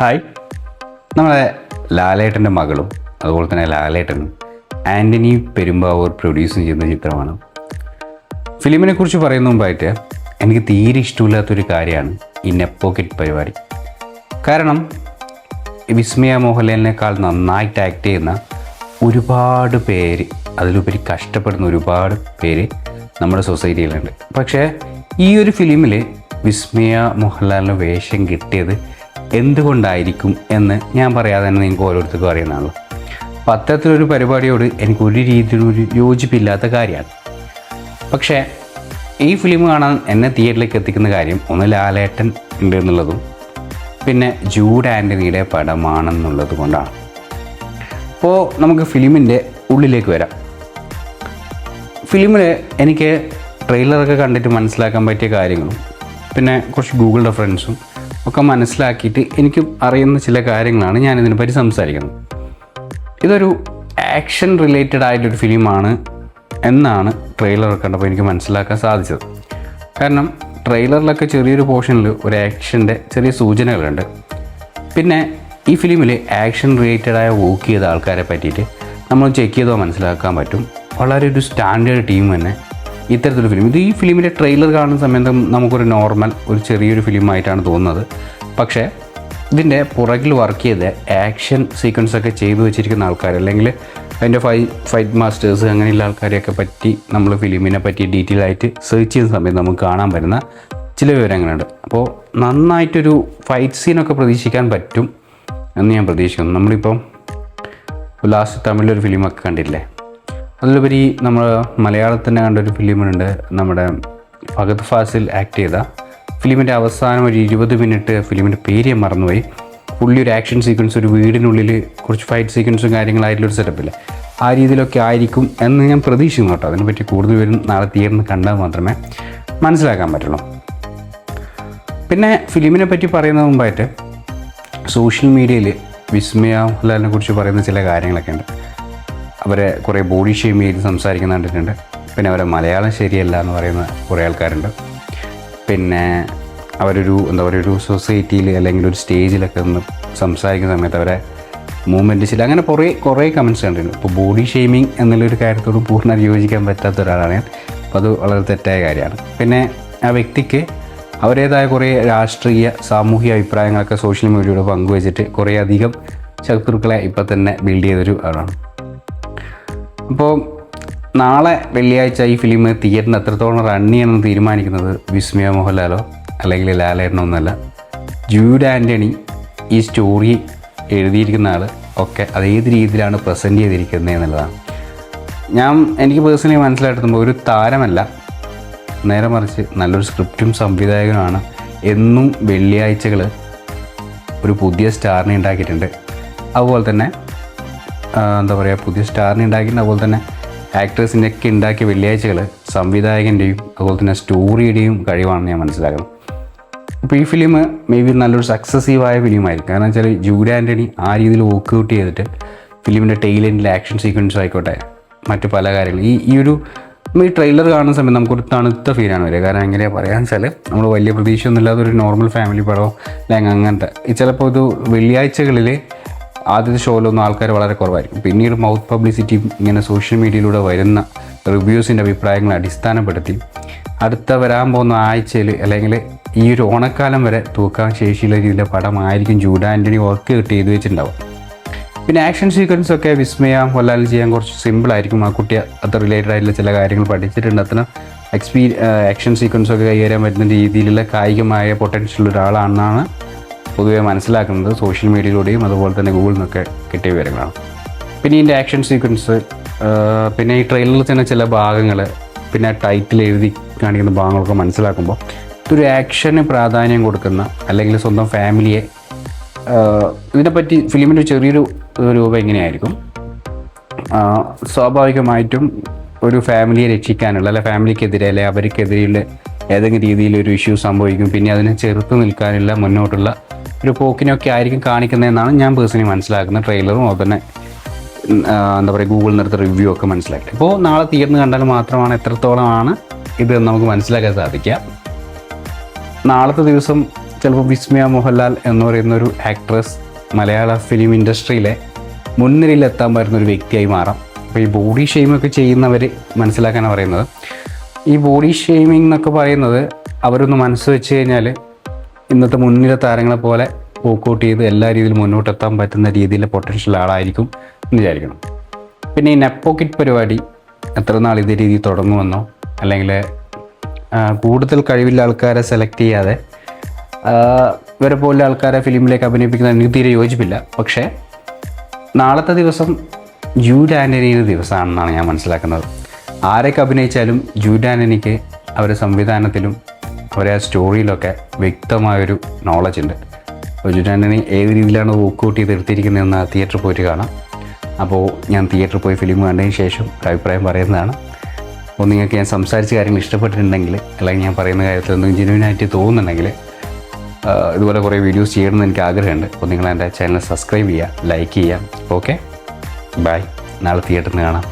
Hi. നമ്മളെ ലാലേട്ടൻ്റെ മകളും അതുപോലെ തന്നെ ലാലേട്ടനും ആൻ്റണി പെരുമ്പാവൂർ പ്രൊഡ്യൂസ് ചെയ്യുന്ന ചിത്രമാണ്. ഫിലിമിനെ കുറിച്ച് പറയുന്ന മുമ്പായിട്ട് എനിക്ക് തീരെ ഇഷ്ടമില്ലാത്തൊരു കാര്യമാണ് ഈ നെപ്പോക്കറ്റ് പരിപാടി. കാരണം വിസ്മയ മോഹൻലാലിനേക്കാൾ നന്നായിട്ട് ആക്ട് ചെയ്യുന്ന ഒരുപാട് പേര്, അതിലുപരി കഷ്ടപ്പെടുന്ന ഒരുപാട് പേര് നമ്മുടെ സൊസൈറ്റിയിലുണ്ട്. പക്ഷേ ഈ ഒരു ഫിലിമിൽ വിസ്മയ മോഹൻലാലിന് വേഷം കിട്ടിയത് എന്തുകൊണ്ടായിരിക്കും എന്ന് ഞാൻ പറയാതെ തന്നെ നിങ്ങൾക്ക് ഓരോരുത്തർക്കും അറിയുന്നതാണല്ലോ. അപ്പോൾ അത്തരത്തിലൊരു പരിപാടിയോട് എനിക്ക് ഒരു രീതിയിലും ഒരു യോജിപ്പില്ലാത്ത കാര്യമാണ്. പക്ഷേ ഈ ഫിലിം കാണാൻ എന്നെ തിയേറ്ററിലേക്ക് എത്തിക്കുന്ന കാര്യം ഒന്ന് ലാലേട്ടൻ ഉണ്ട് എന്നുള്ളതും പിന്നെ ജൂഡ് ആൻ്റണിയുടെ പടമാണെന്നുള്ളത് കൊണ്ടാണ്. അപ്പോൾ നമുക്ക് ഫിലിമിൻ്റെ ഉള്ളിലേക്ക് വരാം. ഫിലിമിൽ എനിക്ക് ട്രെയിലറൊക്കെ കണ്ടിട്ട് മനസ്സിലാക്കാൻ പറ്റിയ കാര്യങ്ങളും പിന്നെ കുറച്ച് ഗൂഗിൾ റെഫറൻസും ഒക്കെ മനസ്സിലാക്കിയിട്ട് എനിക്ക് അറിയുന്ന ചില കാര്യങ്ങളാണ് ഞാനിതിനെപ്പറ്റി സംസാരിക്കുന്നത്. ഇതൊരു ആക്ഷൻ റിലേറ്റഡ് ആയിട്ടൊരു ഫിലിമാണ് എന്നാണ് ട്രെയിലർ കണ്ടപ്പോൾ എനിക്ക് മനസ്സിലാക്കാൻ സാധിച്ചത്. കാരണം ട്രെയിലറിലൊക്കെ ചെറിയൊരു പോർഷനിൽ ഒരു ആക്ഷൻ്റെ ചെറിയ സൂചനകളുണ്ട്. പിന്നെ ഈ ഫിലിമിൽ ആക്ഷൻ റിലേറ്റഡായ വർക്ക് ചെയ്ത ആൾക്കാരെ പറ്റിയിട്ട് നമ്മൾ ചെക്ക് ചെയ്തോ മനസ്സിലാക്കാൻ പറ്റും. വളരെ ഒരു സ്റ്റാൻഡേർഡ് ടീം തന്നെ ഇത്തരത്തിലൊരു ഫിലിം. ഈ ഫിലിമിൻ്റെ ട്രെയിലർ കാണുന്ന സമയത്ത് നമുക്കൊരു നോർമൽ ഒരു ചെറിയൊരു ഫിലിമായിട്ടാണ് തോന്നുന്നത്. പക്ഷേ ഇതിൻ്റെ പുറകിൽ വർക്ക് ചെയ്ത ആക്ഷൻ സീക്വൻസൊക്കെ ചെയ്തു വെച്ചിരിക്കുന്ന ആൾക്കാർ, അല്ലെങ്കിൽ അതിൻ്റെ ഫൈറ്റ് മാസ്റ്റേഴ്സ് അങ്ങനെയുള്ള ആൾക്കാരെയൊക്കെ പറ്റി നമ്മൾ ഫിലിമിനെ പറ്റി ഡീറ്റെയിൽ ആയിട്ട് സെർച്ച് ചെയ്യുന്ന സമയത്ത് നമുക്ക് കാണാൻ പറ്റുന്ന ചില വിവരങ്ങളുണ്ട്. അപ്പോൾ നന്നായിട്ടൊരു ഫൈറ്റ് സീനൊക്കെ പ്രതീക്ഷിക്കാൻ പറ്റും എന്ന് ഞാൻ പ്രതീക്ഷിക്കുന്നു. നമ്മളിപ്പം ലാസ്റ്റ് തമിഴിലൊരു ഫിലിമൊക്കെ കണ്ടില്ലേ, അതിലുപരി നമ്മൾ മലയാളത്തിൽ കണ്ടൊരു ഫിലിമുണ്ട്, നമ്മുടെ ഫഹദ് ഫാസിൽ ആക്ട് ചെയ്ത ഫിലിമിൻ്റെ അവസാനം ഒരു 20 മിനിറ്റ്, ഫിലിമിൻ്റെ പേര് ഞാൻ മറന്നുപോയി, പുള്ളി ഒരു ആക്ഷൻ സീക്വൻസ്, ഒരു വീടിനുള്ളിൽ കുറച്ച് ഫൈറ്റ് സീക്വൻസും കാര്യങ്ങളായിട്ടുള്ളൊരു സെറ്റപ്പില്ല, ആ രീതിയിലൊക്കെ ആയിരിക്കും എന്ന് ഞാൻ പ്രതീക്ഷിക്കുന്നു കേട്ടോ. അതിനെപ്പറ്റി കൂടുതൽ പേരും നാളെ തിയേറ്ററിൽ കണ്ടാൽ മാത്രമേ മനസ്സിലാക്കാൻ പറ്റുള്ളൂ. പിന്നെ ഫിലിമിനെ പറ്റി പറയുന്നതിന് മുമ്പായിട്ട് സോഷ്യൽ മീഡിയയിൽ വിസ്മയ മോഹൻലാലിനെ കുറിച്ച് പറയുന്ന ചില കാര്യങ്ങളൊക്കെ ഉണ്ട്. അവരെ കുറേ ബോഡി ഷെയിം ചെയ്ത് സംസാരിക്കുന്ന കണ്ടിട്ടുണ്ട്. പിന്നെ അവരെ മലയാളം ശരിയല്ല എന്ന് പറയുന്ന കുറേ ആൾക്കാരുണ്ട്. പിന്നെ അവരൊരു ഒരു സൊസൈറ്റിയിൽ അല്ലെങ്കിൽ ഒരു സ്റ്റേജിലൊക്കെ ഒന്ന് സംസാരിക്കുന്ന സമയത്ത് അവരെ മൂവ്മെൻറ്റ് ചെയ്യില്ല, അങ്ങനെ കുറേ കമൻറ്റ്സ് കണ്ടിട്ടുണ്ട്. ഇപ്പോൾ ബോഡി ഷെയ്മിങ് എന്നുള്ളൊരു കാര്യത്തോട് പൂർണ്ണമായി യോജിക്കാൻ പറ്റാത്ത ഒരാളാണ് ഞാൻ. അപ്പോൾ അത് വളരെ തെറ്റായ കാര്യമാണ്. പിന്നെ ആ വ്യക്തിക്ക് അവരുടേതായ കുറേ രാഷ്ട്രീയ സാമൂഹിക അഭിപ്രായങ്ങളൊക്കെ സോഷ്യൽ മീഡിയയോട് പങ്കുവച്ചിട്ട് കുറേ അധികം ശത്രുക്കളെ ഇപ്പം തന്നെ ബിൽഡ് ചെയ്തൊരു ആളാണ്. അപ്പോൾ നാളെ വെള്ളിയാഴ്ച ഈ ഫിലിം തിയേറ്ററിന് എത്രത്തോളം റൺ ചെയ്യണമെന്ന് തീരുമാനിക്കുന്നത് വിസ്മയ മോഹൻലാലോ അല്ലെങ്കിൽ ലാലേട്ടനോ ഒന്നുമല്ല, ജൂഡ് ആൻ്റണി ഈ സ്റ്റോറി എഴുതിയിരിക്കുന്ന ആൾ ഒക്കെ അത് ഏത് രീതിയിലാണ് പ്രസൻറ്റ് ചെയ്തിരിക്കുന്നത് എന്നുള്ളതാണ്. എനിക്ക് പേഴ്സണലി മനസ്സിലായിട്ടുമ്പോൾ ഒരു താരമല്ല, നേരെ മറിച്ച് നല്ലൊരു സ്ക്രിപ്റ്റും സംവിധായകനുമാണ്. എന്നും വെള്ളിയാഴ്ചകൾ ഒരു പുതിയ സ്റ്റാറിനെ ഉണ്ടാക്കിയിട്ടുണ്ട്. അതുപോലെ തന്നെ പുതിയ സ്റ്റാറിനെ ഉണ്ടാക്കിയിട്ടുണ്ട്. അതുപോലെ തന്നെ ആക്ടേഴ്സിൻ്റെ ഒക്കെ ഉണ്ടാക്കിയ വെള്ളിയാഴ്ചകൾ സംവിധായകൻ്റെയും അതുപോലെ തന്നെ സ്റ്റോറിയുടെയും കഴിവാണെന്ന് ഞാൻ മനസ്സിലാക്കണം. അപ്പോൾ ഈ ഫിലിം മേ ബി നല്ലൊരു സക്സസീവായ ഫിലിമായിരിക്കും. കാരണം വെച്ചാൽ ജൂഡ് ആൻ്റണി ആ രീതിയിൽ വർക്ക്ഔട്ട് ചെയ്തിട്ട് ഫിലിമിൻ്റെ ടെയിൽ എൻഡിൽ ആക്ഷൻ സീക്വൻസ് ആയിക്കോട്ടെ, മറ്റു പല കാര്യങ്ങളും ഈ ട്രെയിലർ കാണുന്ന സമയത്ത് നമുക്കൊരു തണുത്ത ഫീലാണ് വരിക. കാരണം എങ്ങനെയാണ് പറയാന്ന് വെച്ചാൽ നമ്മൾ വലിയ പ്രതീക്ഷയൊന്നും ഇല്ലാതെ ഒരു നോർമൽ ഫാമിലി പടമോ അല്ലെങ്കിൽ അങ്ങനത്തെ ചിലപ്പോൾ ഇത് വെള്ളിയാഴ്ചകളിൽ ആദ്യത്തെ ഷോയിലൊന്നും ആൾക്കാർ വളരെ കുറവായിരിക്കും. പിന്നീട് മൗത്ത് പബ്ലിസിറ്റിയും ഇങ്ങനെ സോഷ്യൽ മീഡിയയിലൂടെ വരുന്ന റിവ്യൂസിൻ്റെ അഭിപ്രായങ്ങളെ അടിസ്ഥാനപ്പെടുത്തി അടുത്ത വരാൻ പോകുന്ന ആഴ്ചയിൽ അല്ലെങ്കിൽ ഈ ഒരു ഓണക്കാലം വരെ തൂക്കാൻ ശേഷിയുള്ള രീതിയിലെ പടമായിരിക്കും ജൂഡ് ആൻ്റണി വർക്ക് ചെയ്ത് വെച്ചിട്ടുണ്ടാവും. പിന്നെ ആക്ഷൻ സീക്വൻസൊക്കെ വിസ്മയ മോഹൻലാലിന് ചെയ്യാൻ കുറച്ച് സിമ്പിളായിരിക്കും. ആ കുട്ടി അത് റിലേറ്റഡ് ആയിട്ടുള്ള ചില കാര്യങ്ങൾ പഠിച്ചിട്ടുണ്ട്. അത്ര ആക്ഷൻ സീക്വൻസൊക്കെ കൈകാര്യം പറ്റുന്ന രീതിയിലുള്ള കായികമായ പൊട്ടൻഷ്യൽ ഒരാളാണെന്നാണ് പൊതുവെ മനസ്സിലാക്കുന്നത് സോഷ്യൽ മീഡിയയിലൂടെയും അതുപോലെ തന്നെ ഗൂഗിളിൽ നിന്നൊക്കെ കിട്ടിയ വിവരങ്ങളാണ്. പിന്നെ ഇതിൻ്റെ ആക്ഷൻ സീക്വൻസ്, പിന്നെ ഈ ട്രെയിലറിൽ തന്നെ ചില ഭാഗങ്ങൾ, പിന്നെ ടൈറ്റിൽ എഴുതി കാണിക്കുന്ന ഭാഗങ്ങളൊക്കെ മനസ്സിലാക്കുമ്പോൾ ഇതൊരു ആക്ഷന് പ്രാധാന്യം കൊടുക്കുന്ന അല്ലെങ്കിൽ സ്വന്തം ഫാമിലിയെ ഇതിനെപ്പറ്റി ഫിലിമിൻ്റെ ചെറിയൊരു രൂപം എങ്ങനെയായിരിക്കും, സ്വാഭാവികമായിട്ടും ഒരു ഫാമിലിയെ രക്ഷിക്കാനുള്ള അല്ലെ ഫാമിലിക്കെതിരെ അല്ലെ അവർക്കെതിരെയുള്ള ഏതെങ്കിലും രീതിയിലൊരു ഇഷ്യൂ സംഭവിക്കും. പിന്നെ അതിനെ ചെറുത്ത് നിൽക്കാനുള്ള മുന്നോട്ടുള്ള ഒരു പോക്കിനൊക്കെ ആയിരിക്കും കാണിക്കുന്നതെന്നാണ് ഞാൻ പേഴ്സണലി മനസ്സിലാക്കുന്നത്. ട്രെയിലറും അതുപോലെ തന്നെ ഗൂഗിളിൽ നിന്നെടുത്ത റിവ്യൂ ഒക്കെ മനസ്സിലാക്കി. അപ്പോൾ നാളെ തിയേറ്ററിൽ കണ്ടാൽ മാത്രമാണ് എത്രത്തോളമാണ് ഇത് നമുക്ക് മനസ്സിലാക്കാൻ സാധിക്കുക. നാളത്തെ ദിവസം ചിലപ്പോൾ വിസ്മയ മോഹൻലാൽ എന്ന് പറയുന്ന ഒരു ആക്ട്രസ് മലയാള ഫിലിം ഇൻഡസ്ട്രിയിലെ മുൻനിരയിലെത്താൻ പറ്റുന്ന ഒരു വ്യക്തിയായി മാറാം. അപ്പോൾ ഈ ബോഡി ഷെയ്മൊക്കെ ചെയ്യുന്നവർ മനസ്സിലാക്കാനാണ് പറയുന്നത്. ഈ ബോഡി ഷെയ്മിംഗ് എന്നൊക്കെ പറയുന്നത് അവരൊന്ന് മനസ്സ് വെച്ച് കഴിഞ്ഞാൽ ഇന്നത്തെ മുൻനിര താരങ്ങളെ പോലെ വർക്കൗട്ട് ചെയ്ത് എല്ലാ രീതിയിലും മുന്നോട്ടെത്താൻ പറ്റുന്ന രീതിയിലെ പൊട്ടൻഷ്യൽ ആളായിരിക്കും എന്ന് വിചാരിക്കണം. പിന്നെ ഈ നെപ്പോക്കിറ്റ് പരിപാടി എത്ര നാൾ ഇതേ രീതിയിൽ തുടങ്ങുമെന്നോ അല്ലെങ്കിൽ കൂടുതൽ കഴിവുള്ള ആൾക്കാരെ സെലക്ട് ചെയ്യാതെ ഇവരെ പോലെ ആൾക്കാരെ ഫിലിമിലേക്ക് അഭിനയിപ്പിക്കുന്ന എനിക്ക് തീരെ യോജിപ്പില്ല. പക്ഷേ നാളത്തെ ദിവസം ജൂഡ് ആൻ്റണിയുടെ ദിവസമാണെന്നാണ് ഞാൻ മനസ്സിലാക്കുന്നത്. ആരൊക്കെ അഭിനയിച്ചാലും ജൂഡ് ആൻ്റണിക്ക് അവരുടെ സംവിധാനത്തിലും അവരെ സ്റ്റോറിയിലൊക്കെ വ്യക്തമായൊരു നോളജ് ഉണ്ട്. അപ്പോൾ ജൂഡ് ആൻ്റണി ഏത് രീതിയിലാണ് വർക്കൗട്ട് ചെയ്ത് എടുത്തിരിക്കുന്നതെന്ന് തിയേറ്ററിൽ പോയിട്ട് കാണാം. അപ്പോൾ ഞാൻ തിയേറ്ററിൽ പോയി ഫിലിം കണ്ടതിന് ശേഷം ഒരു അഭിപ്രായം പറയുന്നതാണ്. അപ്പോൾ നിങ്ങൾക്ക് ഞാൻ സംസാരിച്ച കാര്യങ്ങൾ ഇഷ്ടപ്പെട്ടിട്ടുണ്ടെങ്കിൽ അല്ലെങ്കിൽ ഞാൻ പറയുന്ന കാര്യത്തിൽ എന്തെങ്കിലും ജെന്യുവിനായിട്ട് തോന്നുന്നുണ്ടെങ്കിൽ ഇതുപോലെ കുറേ വീഡിയോസ് ചെയ്യണമെന്ന് എനിക്ക് ആഗ്രഹമുണ്ട്. അപ്പോൾ നിങ്ങൾ എൻ്റെ ചാനൽ സബ്സ്ക്രൈബ് ചെയ്യുക, ലൈക്ക് ചെയ്യുക. Okay, bye. നാളെ തിയേറ്ററിൽ നിന്ന് കാണാം.